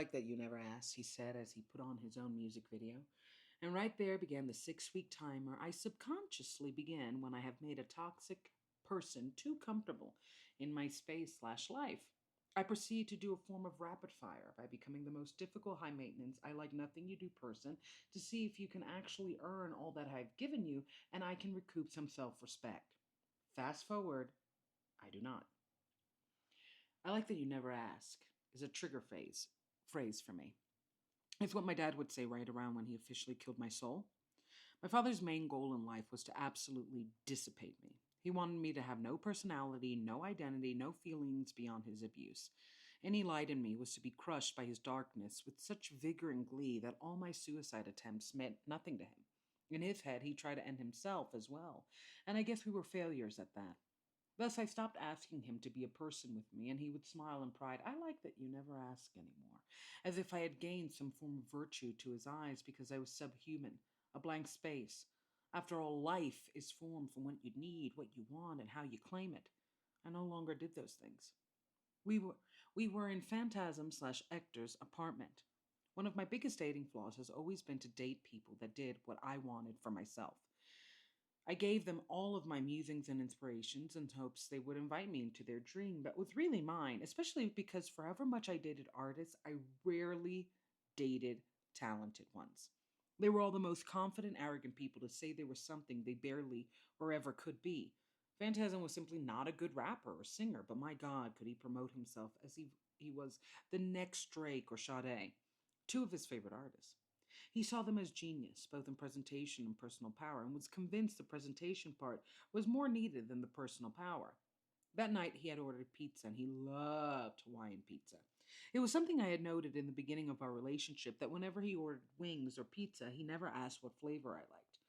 Like that you never asked, he said as he put on his own music video. And right there began the 6 week timer I subconsciously began when I have made a toxic person too comfortable in my space slash life. I proceed to do a form of rapid fire by becoming the most difficult, high maintenance, I like nothing you do person to see if you can actually earn all that I've given you and I can recoup some self respect. Fast forward, I do not. I like that you never ask is a trigger phrase for me. It's what my dad would say right around when he officially killed my soul. My father's main goal in life was to absolutely dissipate me. He wanted me to have no personality, no identity, no feelings beyond his abuse. Any light in me was to be crushed by his darkness with such vigor and glee that all my suicide attempts meant nothing to him. In his head, he tried to end himself as well, and I guess we were failures at that. Thus, I stopped asking him to be a person with me, and he would smile in pride. I like that you never ask anymore, as if I had gained some form of virtue to his eyes because I was subhuman, a blank space. After all, life is formed from what you need, what you want, and how you claim it. I no longer did those things. We were we were in Phantasm slash Ector's apartment. One of my biggest dating flaws has always been to date people that did what I wanted for myself. I gave them all of my musings and inspirations in hopes they would invite me into their dream, but was really mine, especially because for however much I dated artists, I rarely dated talented ones. They were all the most confident, arrogant people to say they were something they barely or ever could be. Phantasm was simply not a good rapper or singer, but my God, could he promote himself as he was the next Drake or Sade, two of his favorite artists. He saw them as genius, both in presentation and personal power, and was convinced the presentation part was more needed than the personal power. That night, he had ordered pizza, and he loved Hawaiian pizza. It was something I had noted in the beginning of our relationship that whenever he ordered wings or pizza, he never asked what flavor I liked.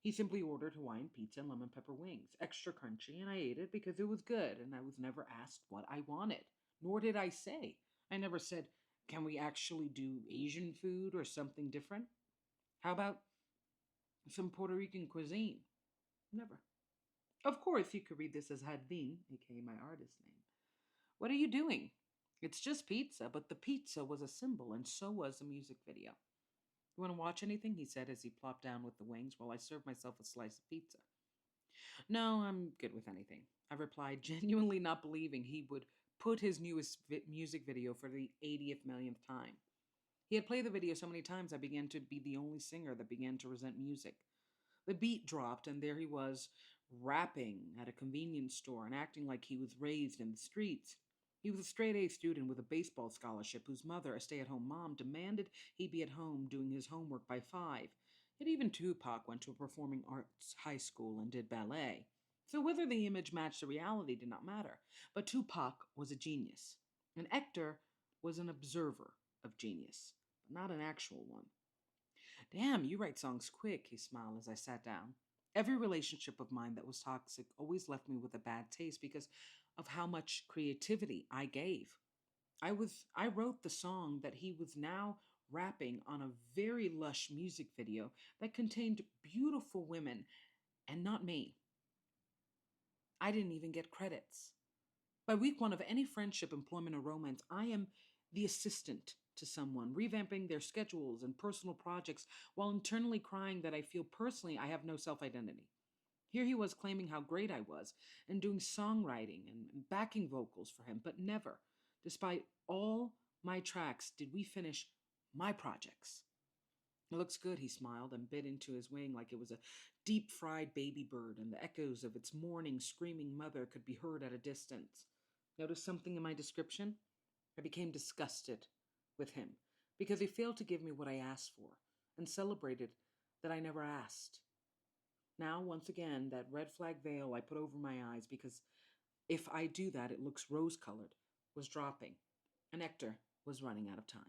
He simply ordered Hawaiian pizza and lemon pepper wings, extra crunchy, and I ate it because it was good, and I was never asked what I wanted. Nor did I say. I never said, can we actually do Asian food or something different? How about some Puerto Rican cuisine? Never. Of course, you could read this as Hadlin, aka my artist name. What are you doing? It's just pizza, but the pizza was a symbol, and so was the music video. You want to watch anything? He said as he plopped down with the wings while I served myself a slice of pizza. No, I'm good with anything, I replied, genuinely not believing he would put his newest music video for the 80th millionth time. He had played the video so many times I began to be the only singer that began to resent music. The beat dropped, and there he was, rapping at a convenience store and acting like he was raised in the streets. He was a straight A student with a baseball scholarship whose mother, a stay at home mom, demanded he be at home doing his homework by 5. Yet even Tupac went to a performing arts high school and did ballet. So whether the image matched the reality did not matter. But Tupac was a genius, and Hector was an observer of genius, but not an actual one. Damn, you write songs quick, he smiled as I sat down. Every relationship of mine that was toxic always left me with a bad taste because of how much creativity I gave. I wrote the song that he was now rapping on a very lush music video that contained beautiful women and not me. I didn't even get credits. By week 1 of any friendship, employment, or romance, I am the assistant to someone, revamping their schedules and personal projects while internally crying that I feel personally I have no self identity. Here he was claiming how great I was and doing songwriting and backing vocals for him, but never, despite all my tracks, did we finish my projects. It looks good, he smiled and bit into his wing like it was a deep fried baby bird, and the echoes of its mourning, screaming mother could be heard at a distance. Notice something in my description? I became disgusted with him because he failed to give me what I asked for and celebrated that I never asked. Now, once again, that red flag veil I put over my eyes because if I do that, it looks rose colored, was dropping, and Hector was running out of time.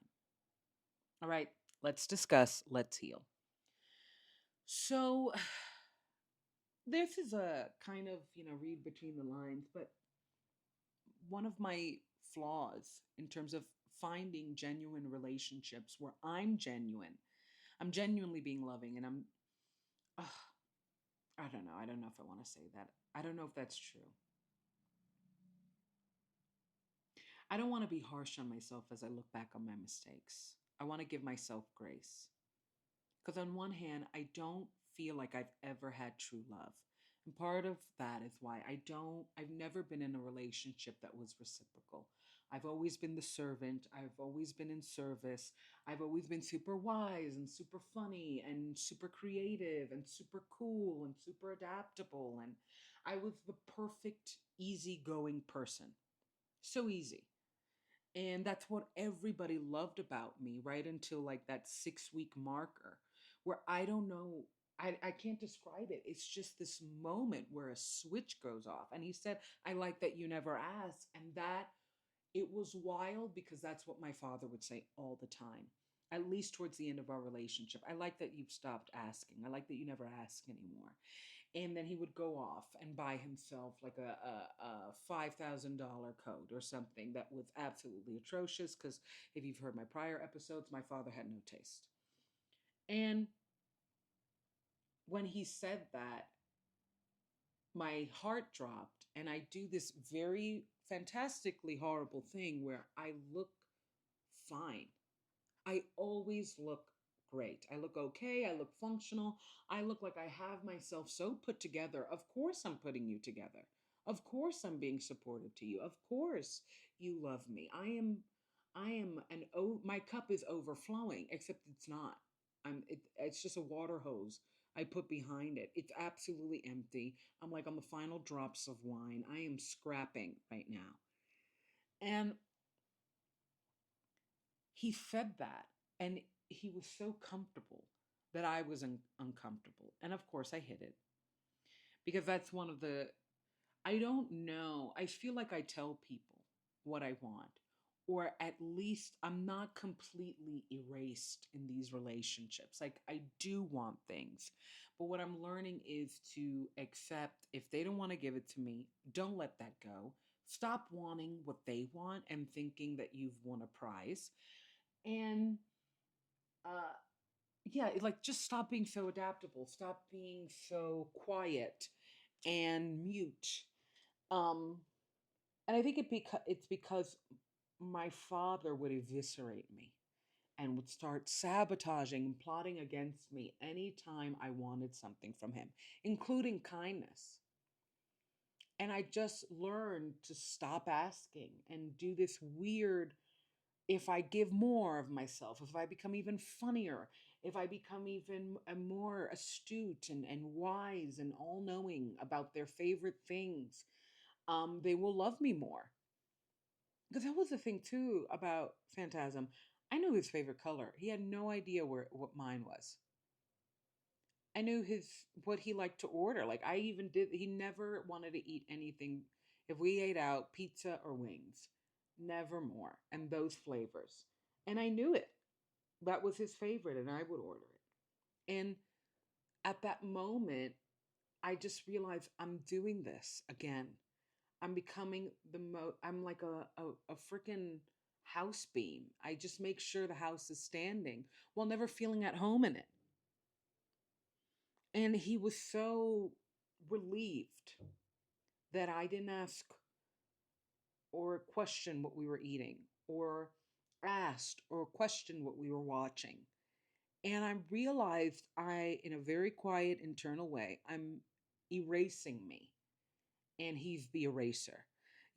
All right, let's discuss, let's heal. So, this is a kind of, read between the lines, but one of my flaws in terms of finding genuine relationships where I'm genuinely being loving, and uh, I don't know. I don't know if I want to say that. I don't know if that's true. I don't want to be harsh on myself as I look back on my mistakes. I want to give myself grace. Because on one hand, I don't feel like I've ever had true love. And part of that is why I've never been in a relationship that was reciprocal. I've always been the servant. I've always been in service. I've always been super wise and super funny and super creative and super cool and super adaptable. And I was the perfect, easygoing person. So easy. And that's what everybody loved about me right until like that 6 week marker where I don't know, I can't describe it. It's just this moment where a switch goes off. And he said, I like that you never asked. And that it was wild because that's what my father would say all the time, at least towards the end of our relationship. I like that you've stopped asking. I like that you never ask anymore. And then he would go off and buy himself like a $5,000 coat or something that was absolutely atrocious. Because if you've heard my prior episodes, my father had no taste. And when he said that, my heart dropped, and I do this very fantastically horrible thing where I look fine. I always look great. I look okay. I look functional. I look like I have myself so put together. Of course, I'm putting you together. Of course, I'm being supportive to you. Of course, you love me. My cup is overflowing, except it's not. It's just a water hose I put behind it. It's absolutely empty. I'm like on the final drops of wine. I am scrapping right now. And he said that, and he was so comfortable that I was uncomfortable. And of course, I hid it because that's one of the, I don't know. I feel like I tell people what I want, or at least I'm not completely erased in these relationships. Like, I do want things. But what I'm learning is to accept if they don't want to give it to me, don't let that go. Stop wanting what they want and thinking that you've won a prize. And uh, yeah, like just stop being so adaptable, stop being so quiet and mute. Um, and I think it's because my father would eviscerate me and would start sabotaging and plotting against me anytime I wanted something from him, including kindness. And I just learned to stop asking and do this weird, if I give more of myself, if I become even funnier, if I become even more astute and wise and all knowing about their favorite things, they will love me more. Because that was the thing too about Phantasm. I knew his favorite color. He had no idea what mine was. I knew his what he liked to order. Like I even did. He never wanted to eat anything. If we ate out, pizza or wings, never more. And those flavors, and I knew it. That was his favorite, and I would order it. And at that moment, I just realized I'm doing this again. I'm becoming I'm like a freaking house beam. I just make sure the house is standing while never feeling at home in it. And he was so relieved that I didn't ask or question what we were eating or asked or questioned what we were watching. And I realized in a very quiet internal way, I'm erasing me and he's the eraser.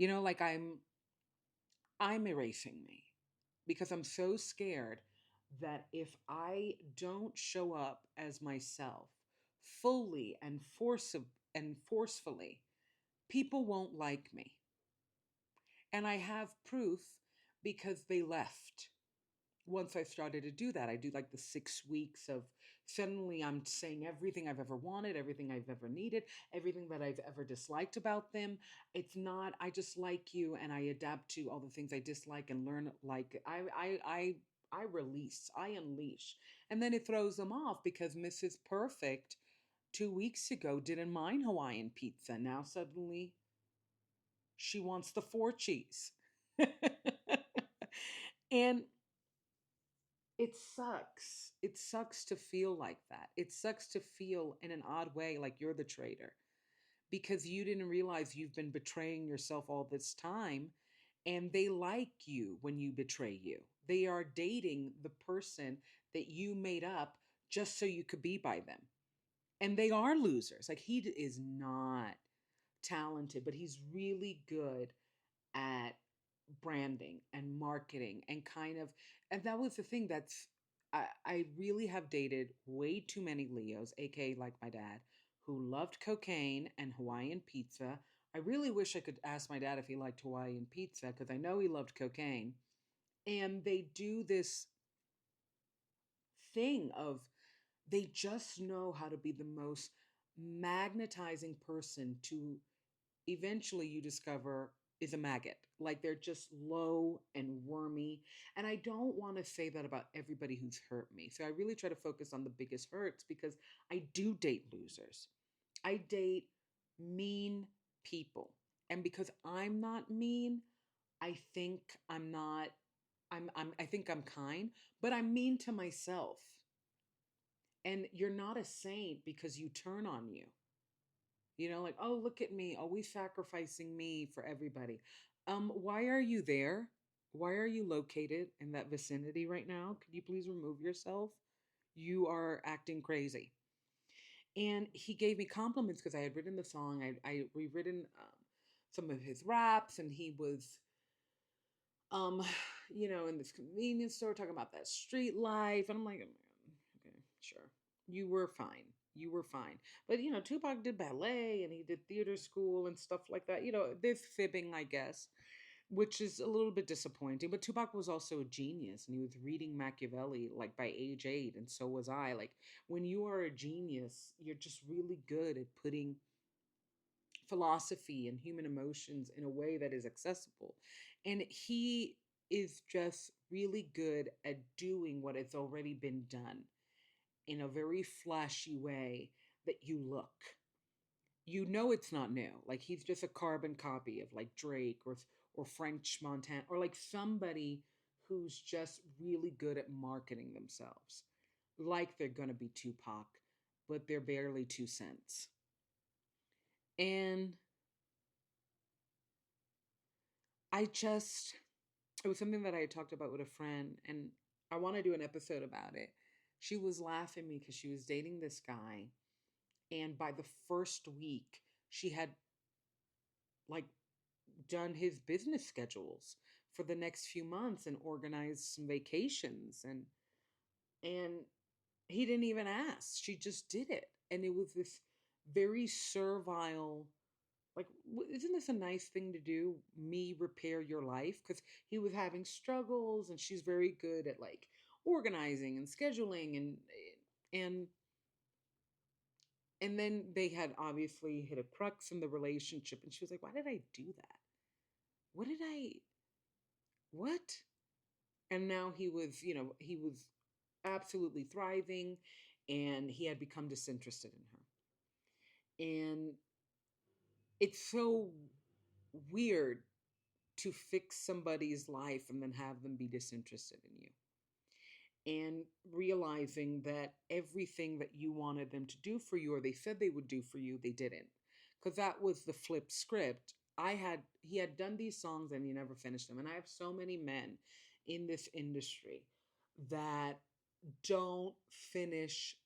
Like I'm erasing me because I'm so scared that if I don't show up as myself fully and forcefully, people won't like me. And I have proof because they left. Once I started to do that, I do like the 6 weeks of suddenly I'm saying everything I've ever wanted, everything I've ever needed, everything that I've ever disliked about them. It's not, I just like you and I adapt to all the things I dislike and learn like I release, I unleash. And then it throws them off because Mrs. Perfect 2 weeks ago didn't mind Hawaiian pizza. Now suddenly she wants the four cheese. And it sucks. It sucks to feel like that. It sucks to feel in an odd way like you're the traitor because you didn't realize you've been betraying yourself all this time and they like you when you betray you. They are dating the person that you made up just so you could be by them. And they are losers. Like is not talented, but he's really good at branding and marketing and kind of, and that was the thing I really have dated way too many Leos, aka like my dad, who loved cocaine and Hawaiian pizza. I really wish I could ask my dad if he liked Hawaiian pizza because I know he loved cocaine. And they do this thing of they just know how to be the most magnetizing person to eventually you discover is a maggot. Like they're just low and wormy. And I don't want to say that about everybody who's hurt me. So I really try to focus on the biggest hurts because I do date losers. I date mean people. And because I'm not mean, I think I'm not I think I'm kind, but I'm mean to myself. And you're not a saint because you turn on you. You know, like, oh, look at me, always sacrificing me for everybody. Why are you there? Why are you located in that vicinity right now? Could you please remove yourself? You are acting crazy. And he gave me compliments because I had written the song. I rewritten some of his raps, and he was um, in this convenience store talking about that street life. And I'm like, okay, sure. You were fine. You were fine. But, Tupac did ballet and he did theater school and stuff like that. There's fibbing, I guess, which is a little bit disappointing. But Tupac was also a genius and he was reading Machiavelli like by age 8. And so was I. Like, when you are a genius, you're just really good at putting philosophy and human emotions in a way that is accessible. And he is just really good at doing what has already been done in a very flashy way that you look. You know it's not new. Like he's just a carbon copy of like Drake or French Montana or like somebody who's just really good at marketing themselves. Like they're going to be Tupac, but they're barely 2 cents. And it was something that I had talked about with a friend, and I want to do an episode about it. She was laughing at me because she was dating this guy, and by the first week, she had like done his business schedules for the next few months and organized some vacations and he didn't even ask. She just did it. And it was this very servile, like, isn't this a nice thing to do? Me repair your life? Because he was having struggles and she's very good at like organizing and scheduling and and then they had obviously hit a crux in the relationship and she was like, why did I do that? What did I what? And now he was absolutely thriving and he had become disinterested in her. And it's so weird to fix somebody's life and then have them be disinterested in you. And realizing that everything that you wanted them to do for you or they said they would do for you, they didn't. Because that was the flip script. He had done these songs and he never finished them. And I have so many men in this industry that don't finish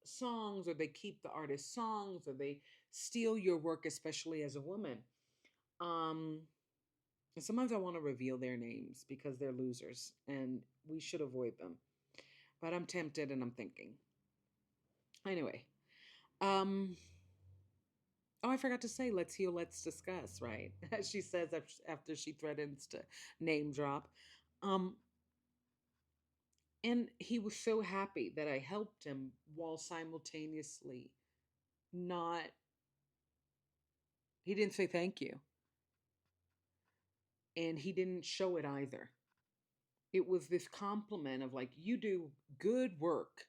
songs or they keep the artist's songs or they steal your work, especially as a woman. Um, and sometimes I want to reveal their names because they're losers and we should avoid them. But I'm tempted and I'm thinking. Anyway, um, oh, I forgot to say, let's heal, let's discuss, right? As she says after she threatens to name drop. Um, and he was so happy that I helped him while simultaneously not, he didn't say thank you. And he didn't show it either. It was this compliment of like, you do good work.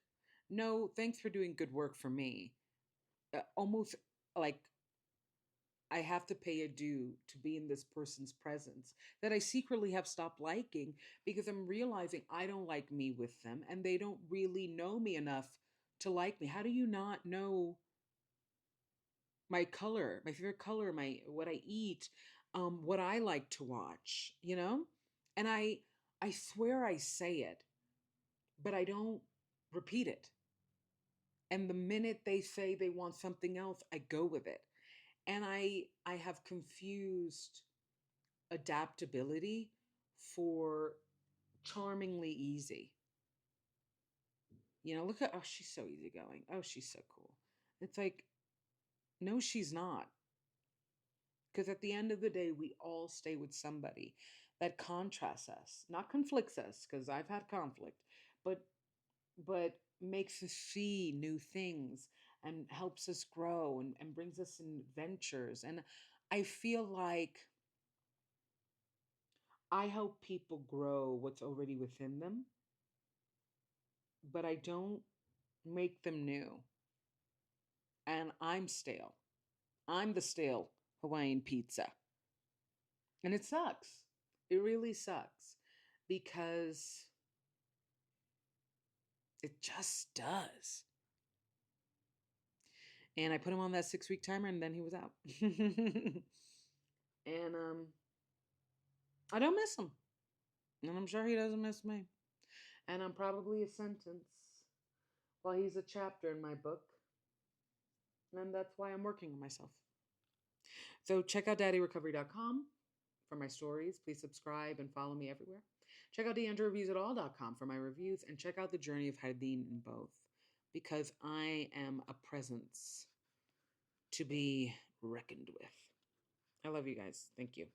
No, thanks for doing good work for me. Almost like I have to pay a due to be in this person's presence that I secretly have stopped liking because I'm realizing I don't like me with them and they don't really know me enough to like me. How do you not know my color, my favorite color, my what I eat, what I like to watch, you know? And I swear I say it, but I don't repeat it. And the minute they say they want something else, I go with it. And I have confused adaptability for charmingly easy. You know, look at, oh, she's so easygoing. Oh, she's so cool. It's like, no, she's not. Because at the end of the day, we all stay with somebody that contrasts us, not conflicts us, because I've had conflict, but but makes us see new things and helps us grow and brings us in ventures. And I feel like I help people grow what's already within them, but I don't make them new. And I'm stale. I'm the stale Hawaiian pizza. And it sucks. It really sucks because it just does. And I put him on that 6 week timer and then he was out. And I don't miss him. And I'm sure he doesn't miss me. And I'm probably a sentence while he's a chapter in my book. And that's why I'm working on myself. So check out daddyrecovery.com for my stories. Please subscribe and follow me everywhere. Check out deandrewiesitall.com for my reviews. And check out the journey of Hadeen in both. Because I am a presence to be reckoned with. I love you guys. Thank you.